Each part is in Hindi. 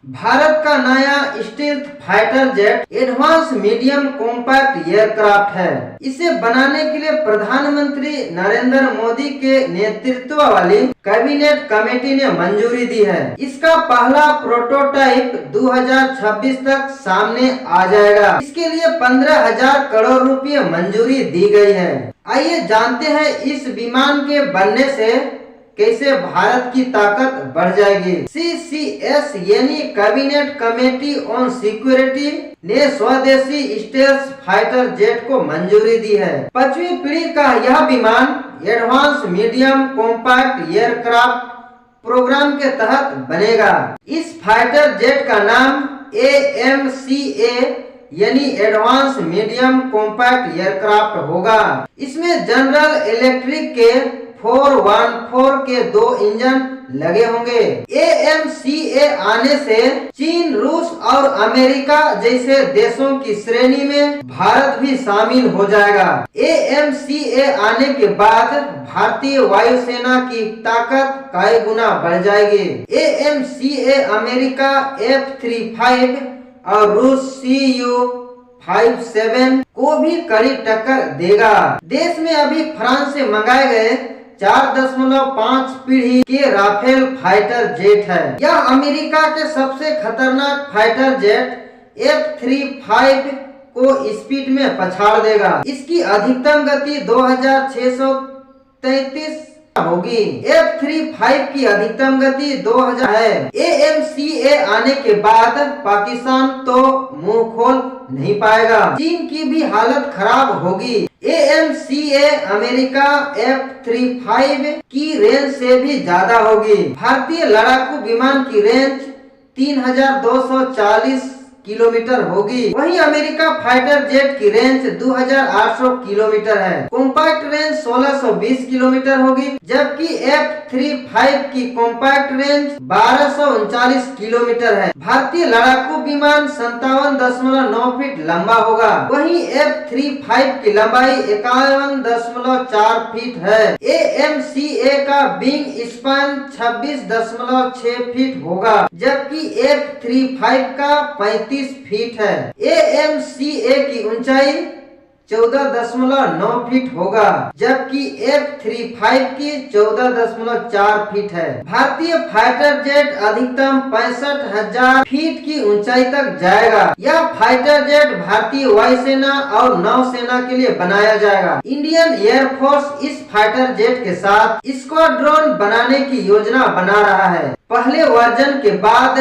भारत का नया stealth fighter jet advance medium compact aircraft है। इसे बनाने के लिए प्रधानमंत्री नरेंद्र मोदी के नेतृत्व वाली कैबिनेट कमेटी ने मंजूरी दी है। इसका पहला प्रोटोटाइप 2026 तक सामने आ जाएगा। इसके लिए 15,000 करोड़ रुपए मंजूरी दी गई है। आइए जानते हैं इस विमान के बनने से कैसे भारत की ताकत बढ़ जाएगी। CCS यानी कैबिनेट कमेटी ऑन सिक्योरिटी ने स्वदेशी स्टेल्थ फाइटर जेट को मंजूरी दी है। 5वीं पीढ़ी का यह विमान advance medium compact aircraft programme के तहत बनेगा। इस फाइटर जेट का नाम AMCA यानी एडवांस मीडियम कॉम्पैक्ट एयरक्राफ्ट होगा। इसमें जनरल इलेक्ट्रिक के 414 के 2 इंजन लगे होंगे। AMCA आने से चीन, रूस और अमेरिका जैसे देशों की श्रेणी में भारत भी शामिल हो जाएगा। AMCA आने के बाद भारतीय वायुसेना की ताकत कई गुना बढ़ जाएगी। AMCA अमेरिका F-35 और रूस Su-57 को भी कड़ी टक्कर देगा। देश में अभी फ्रांस से मंगाए गए 4.5 पीढ़ी के राफेल फाइटर जेट है। यह अमेरिका के सबसे खतरनाक फाइटर जेट F-35 को स्पीड में पछाड़ देगा। इसकी अधिकतम गति 2633 होगी। F-35 की अधिकतम गति 2000 है। AMCA आने के बाद पाकिस्तान तो मुंह खोल नहीं पाएगा। चीन की भी हालत खराब होगी। AMCA अमेरिका F-35 की रेंज से भी ज्यादा होगी। भारतीय लड़ाकू विमान की रेंज 3240 किलोमीटर होगी। वहीं अमेरिका फाइटर जेट की रेंज 2800 किलोमीटर है। कॉम्पैक्ट रेंज 1620 किलोमीटर होगी, जबकि F-35 की कॉम्पैक्ट रेंज 1239 किलोमीटर है। भारतीय लड़ाकू विमान 57.9 फीट लंबा होगा। वहीं F-35 की लंबाई 51.4 फीट है। AMCA का विंग स्पैन 26.6 फीट होगा, जबकि F-35 का 35 फीट है। AMCA की ऊंचाई 14.9 फीट होगा, जबकि F-35 की 14.4 फीट है। भारतीय फाइटर जेट अधिकतम 65,000 फीट की ऊंचाई तक जाएगा। यह फाइटर जेट भारतीय वायुसेना और नौसेना के लिए बनाया जाएगा। इंडियन एयरफोर्स इस फाइटर जेट के साथ स्क्वाड्रन बनाने की योजना बना रहा है। पहले वर्जन के बाद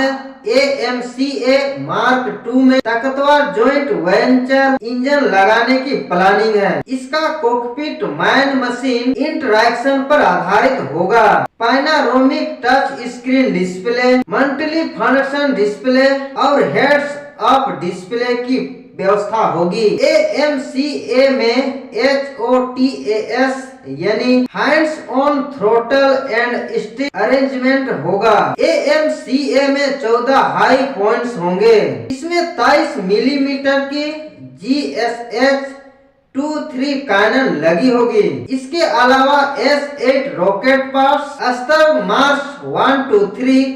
AMCA मार्क 2 में ताकतवर जॉइंट वेंचर इंजन लगाने की प्लानिंग है। इसका कॉकपिट मैन मशीन इंटरैक्शन पर आधारित होगा। Panoramic touch screen display, multi function display और हेड्स अप डिस्प्ले की व्यवस्था होगी। AMCA में HOTAS यानी hands on throttle and stick arrangement होगा। AMCA में 14 हाई पॉइंट्स होंगे। इसमें 23 मिलीमीटर की GSH-23 कैनन लगी होगी। इसके अलावा S-8 रॉकेट पार्ट्स, अस्त्र मार्च 1 to 3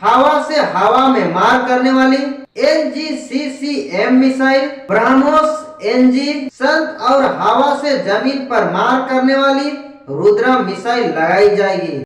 हवा से हवा में मार करने वाली NGCCM मिसाइल, ब्रह्मोस NG संत और हवा से जमीन पर मार करने वाली रुद्रम मिसाइल लगाई जाएगी।